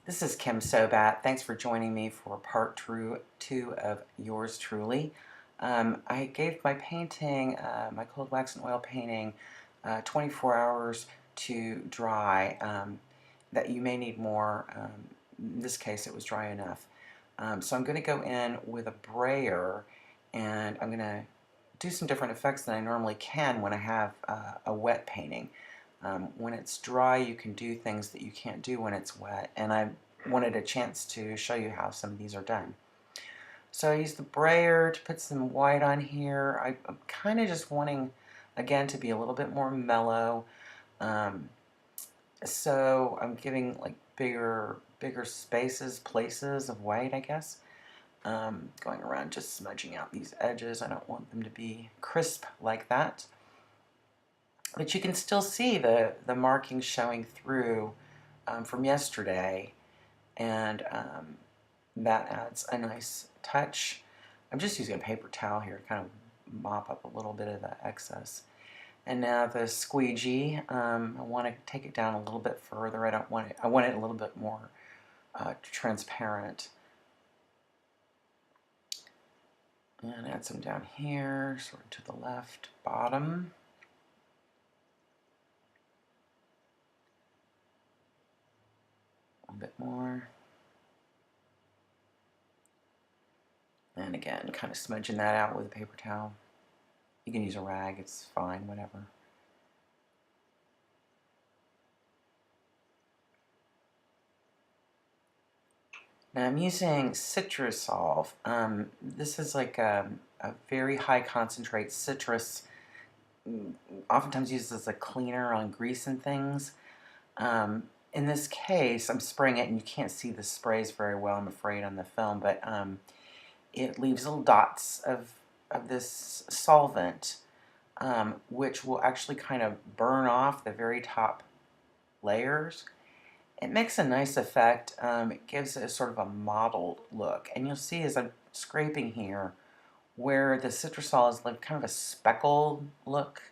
This is Kim Sobat. Thanks for joining me for part two of yours truly. I gave my painting, my cold wax and oil painting, 24 hours to dry. That you may need more. In this case, it was dry enough. So I'm going to go in with a brayer, and I'm going to do some different effects than I normally can when I have a wet painting. When it's dry, you can do things that you can't do when it's wet, and I wanted a chance to show you how some of these are done. So I used the brayer to put some white on here. I'm kind of just wanting, again, to be a little bit more mellow. So I'm giving like bigger spaces, places of white, I guess. Going around just smudging out these edges. I don't want them to be crisp like that. But you can still see the markings showing through from yesterday, and that adds a nice touch. I'm just using a paper towel here to kind of mop up a little bit of the excess. And now the squeegee, I want to take it down a little bit further. I want it a little bit more transparent. And add some down here, sort of to the left bottom. A bit more. And again, kind of smudging that out with a paper towel. You can use a rag, it's fine, whatever. Now I'm using Citrusolve. This is like a very high concentrate citrus, oftentimes used as a cleaner on grease and things. In this case, I'm spraying it, and you can't see the sprays very well, I'm afraid, on the film, but it leaves little dots of this solvent, which will actually kind of burn off the very top layers. It makes a nice effect. It gives it a sort of a mottled look, and you'll see as I'm scraping here where the citrusol is like kind of a speckled look.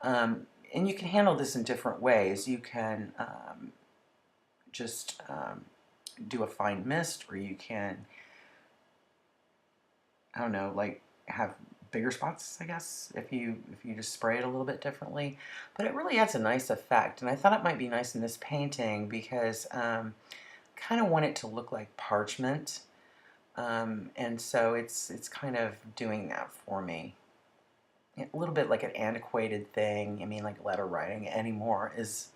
And you can handle this in different ways. You can just do a fine mist, or you can, I don't know, like have bigger spots, I guess, if you just spray it a little bit differently. But it really adds a nice effect, and I thought it might be nice in this painting because kind of want it to look like parchment, and so it's kind of doing that for me. A little bit like an antiquated thing. I mean, like letter writing anymore is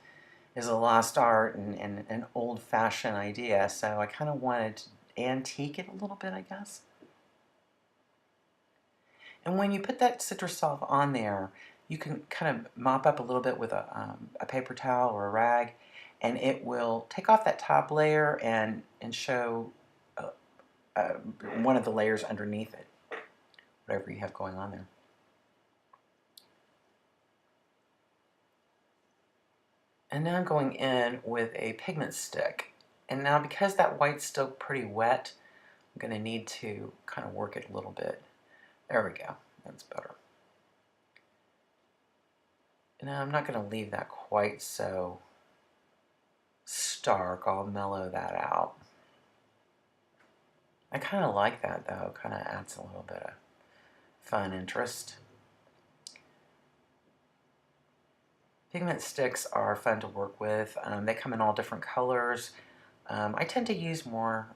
a lost art and an old-fashioned idea, so I kind of wanted to antique it a little bit, I guess. And when you put that Citrusolve on there, you can kind of mop up a little bit with a paper towel or a rag, and it will take off that top layer and show one of the layers underneath it, whatever you have going on there. And now I'm going in with a pigment stick. And now because that white's still pretty wet, I'm going to need to kind of work it a little bit. There we go. That's better. Now I'm not going to leave that quite so stark. I'll mellow that out. I kind of like that though. Kind of adds a little bit of fun interest. Pigment sticks are fun to work with. They come in all different colors. I tend to use more,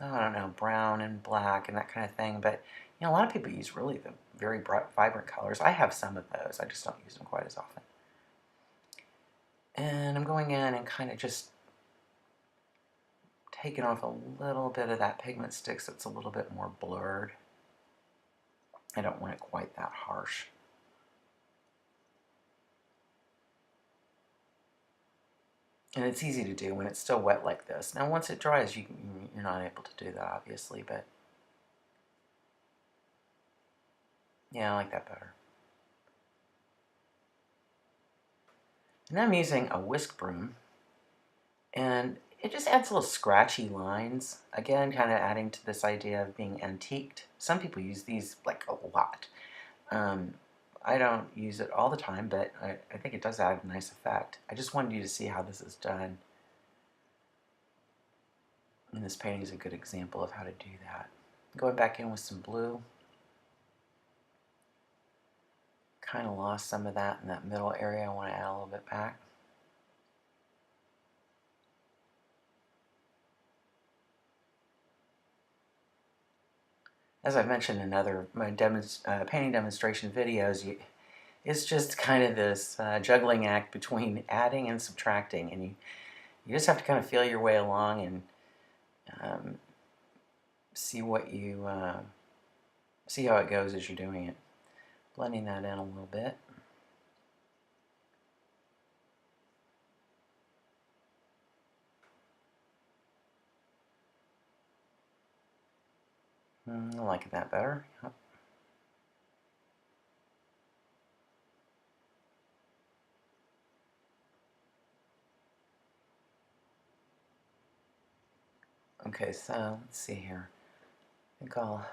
I don't know, brown and black and that kind of thing, but you know, a lot of people use really the very bright, vibrant colors. I have some of those, I just don't use them quite as often. And I'm going in and kind of just taking off a little bit of that pigment stick so it's a little bit more blurred. I don't want it quite that harsh. And it's easy to do when it's still wet like this. Now once it dries, you're not able to do that, obviously, but yeah, I like that better. And I'm using a whisk broom, and it just adds little scratchy lines. Again, kind of adding to this idea of being antiqued. Some people use these like a lot. I don't use it all the time, but I think it does add a nice effect. I just wanted you to see how this is done. And this painting is a good example of how to do that. Going back in with some blue. Kind of lost some of that in that middle area. I want to add a little bit back. As I've mentioned in other my painting demonstration videos, it's just kind of this juggling act between adding and subtracting, and you just have to kind of feel your way along and see what you see how it goes as you're doing it. Blending that in a little bit. I like that better. Yep. Okay, so let's see here. I think I'll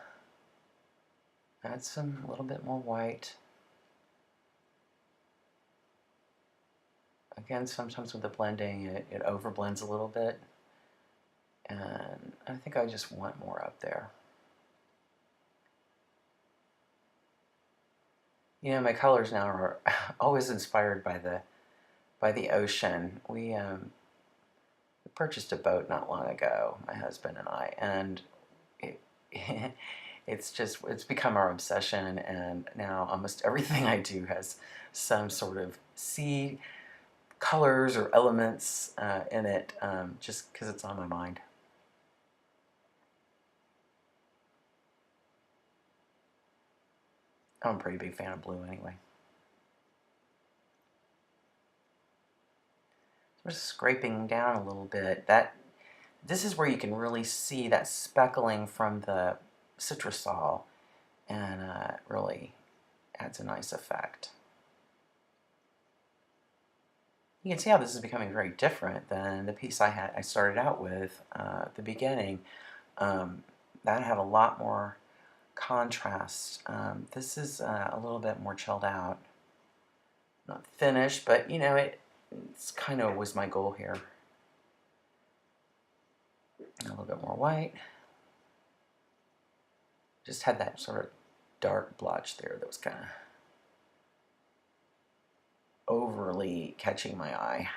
add a little bit more white. Again, sometimes with the blending, it overblends a little bit. And I think I just want more up there. You know, my colors now are always inspired by the ocean. We purchased a boat not long ago, my husband and I, and it, it's become our obsession. And now almost everything I do has some sort of sea colors or elements in it, just because it's on my mind. I'm a pretty big fan of blue anyway. So we're just scraping down a little bit. This is where you can really see that speckling from the citrusol, and really adds a nice effect. You can see how this is becoming very different than the piece I started out with at the beginning. That had a lot more contrast. This is a little bit more chilled out. Not finished, but you know, it's kind of was my goal here. A little bit more white. Just had that sort of dark blotch there that was kind of overly catching my eye.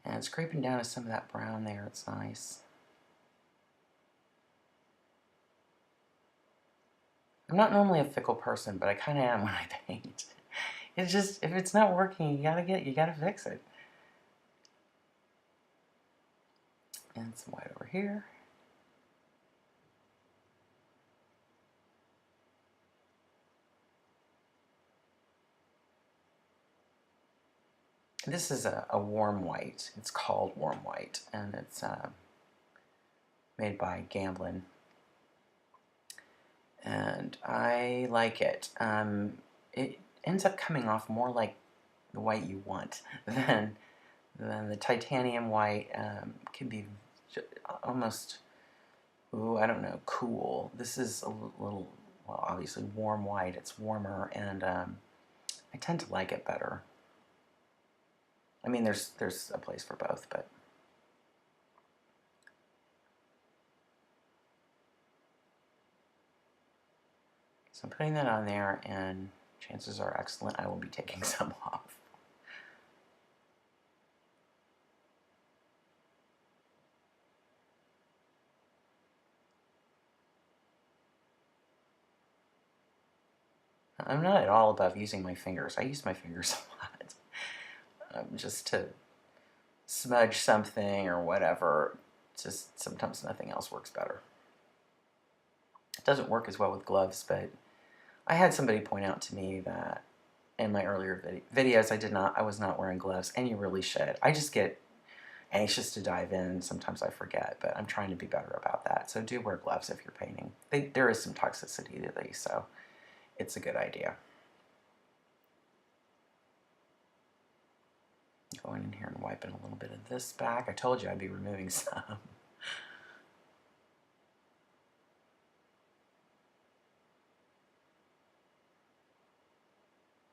And scraping down to some of that brown there, it's nice. I'm not normally a fickle person, but I kind of am when I paint. It's just, if it's not working, you gotta fix it. And some white over here. This is a warm white. It's called warm white, and it's made by Gamblin. And I like it. It ends up coming off more like the white you want than the titanium white. Can be almost, I don't know, cool. This is a little, well, obviously warm white. It's warmer, and I tend to like it better. I mean, there's a place for both, but so I'm putting that on there, and chances are excellent I will be taking some off. I'm not at all above using my fingers. I use my fingers a lot. Just to smudge something or whatever. Just sometimes nothing else works better. It doesn't work as well with gloves, but I had somebody point out to me that in my earlier videos I was not wearing gloves, and you really should. I just get anxious to dive in. Sometimes I forget, but I'm trying to be better about that. So do wear gloves if you're painting. There is some toxicity to these, so it's a good idea. Going in here and wiping a little bit of this back. I told you I'd be removing some.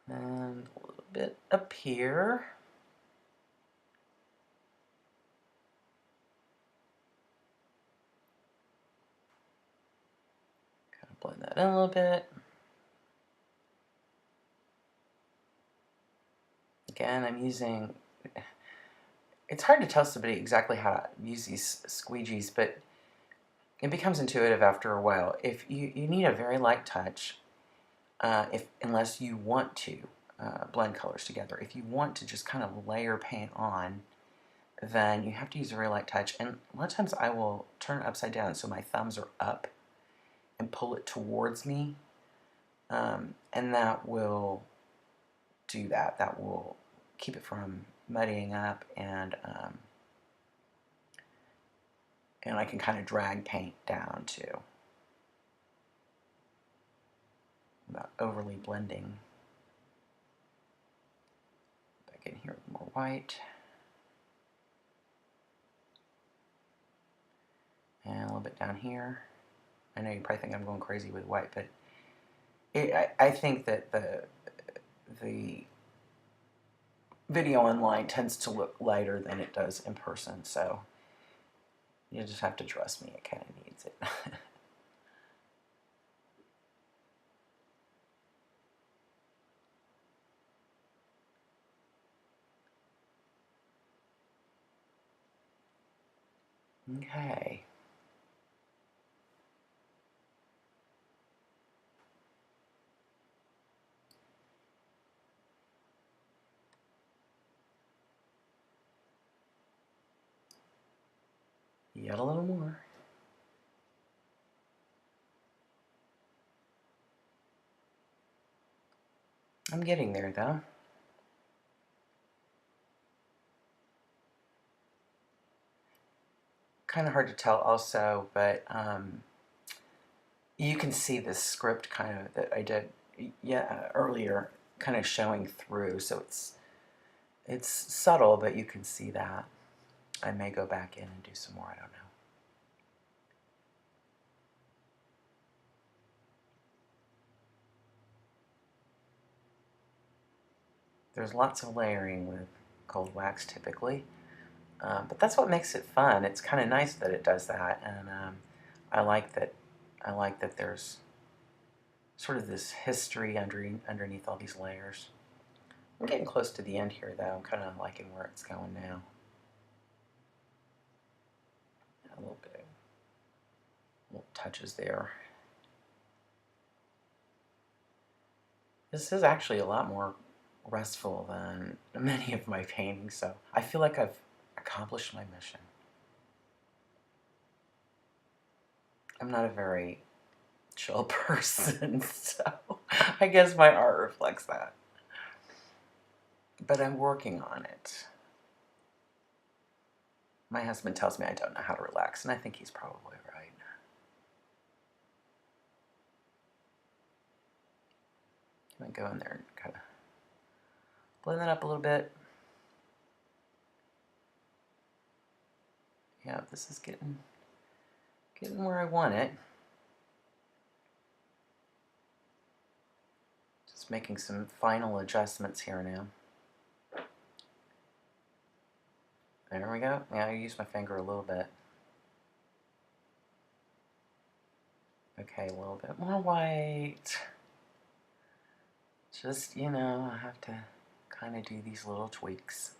And a little bit up here. Blend that in a little bit. Again, I'm using, it's hard to tell somebody exactly how to use these squeegees, but it becomes intuitive after a while. If you need a very light touch, unless you want to blend colors together. If you want to just kind of layer paint on, then you have to use a very light touch. And a lot of times I will turn it upside down so my thumbs are up and pull it towards me. And that will do that. That will keep it from muddying up, and I can kind of drag paint down too, without overly blending. Back in here with more white. And a little bit down here. I know you probably think I'm going crazy with white, but I think that the video online tends to look lighter than it does in person, so you just have to trust me, it kind of needs it. Okay. Yet a little more. I'm getting there though. Kind of hard to tell also, but you can see this script kind of that I did earlier kind of showing through, so it's subtle, but you can see that. I may go back in and do some more, I don't know. There's lots of layering with cold wax typically, but that's what makes it fun. It's kind of nice that it does that, and I like that. I like that there's sort of this history underneath all these layers. I'm getting close to the end here, though. I'm kind of liking where it's going now. A little bit, little touches there. This is actually a lot more restful than many of my paintings, so I feel like I've accomplished my mission. I'm not a very chill person, so I guess my art reflects that. But I'm working on it. My husband tells me I don't know how to relax, and I think he's probably right. I'm gonna go in there and kind of blend that up a little bit. Yeah, this is getting where I want it. Just making some final adjustments here now. There we go. Yeah, I use my finger a little bit. Okay, a little bit more white. Just, you know, I have to kind of do these little tweaks.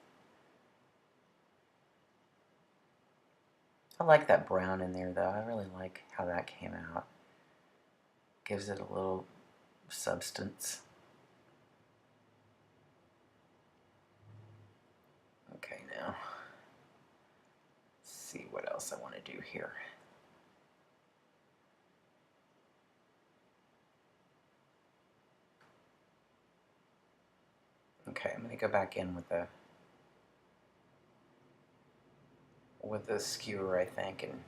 I like that brown in there, though. I really like how that came out. Gives it a little substance. Okay, now, let's see what else I want to do here. Okay, I'm going to go back in with the skewer, I think, and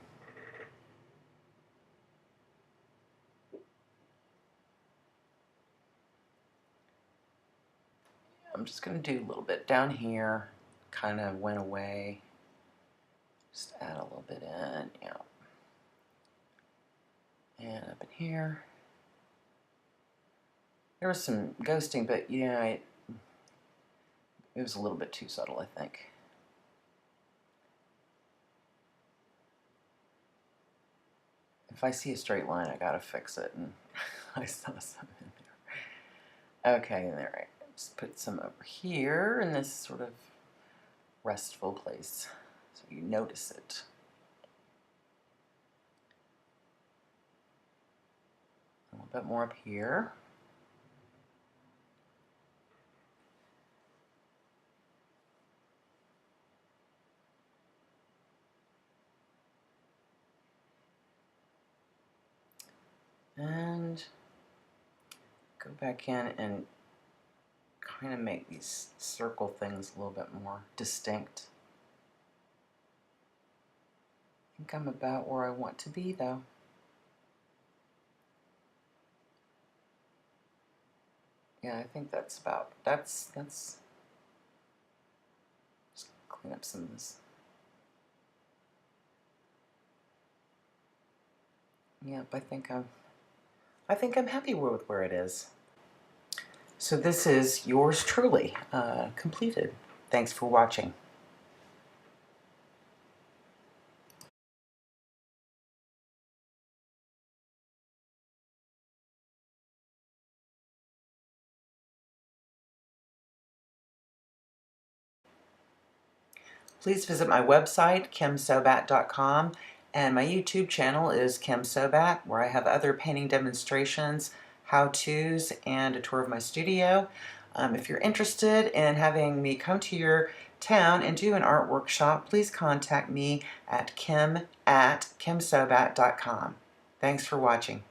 I'm just going to do a little bit down here. Kind of went away. Just add a little bit in, yeah. And up in here. There was some ghosting, but yeah, it was a little bit too subtle, I think. If I see a straight line, I gotta fix it, and I saw some in there. Okay, there. Right. Just put some over here in this sort of restful place so you notice it. A little bit more up here. And go back in and kind of make these circle things a little bit more distinct. I think I'm about where I want to be though. Yeah, I think that's just clean up some of this. Yep, I think I'm happy with where it is. So this is yours truly, completed. Thanks for watching. Please visit my website, kimsobat.com, and my YouTube channel is Kim Sobat, where I have other painting demonstrations, how-tos, and a tour of my studio. If you're interested in having me come to your town and do an art workshop, please contact me at kim@kimsobat.com. Thanks for watching.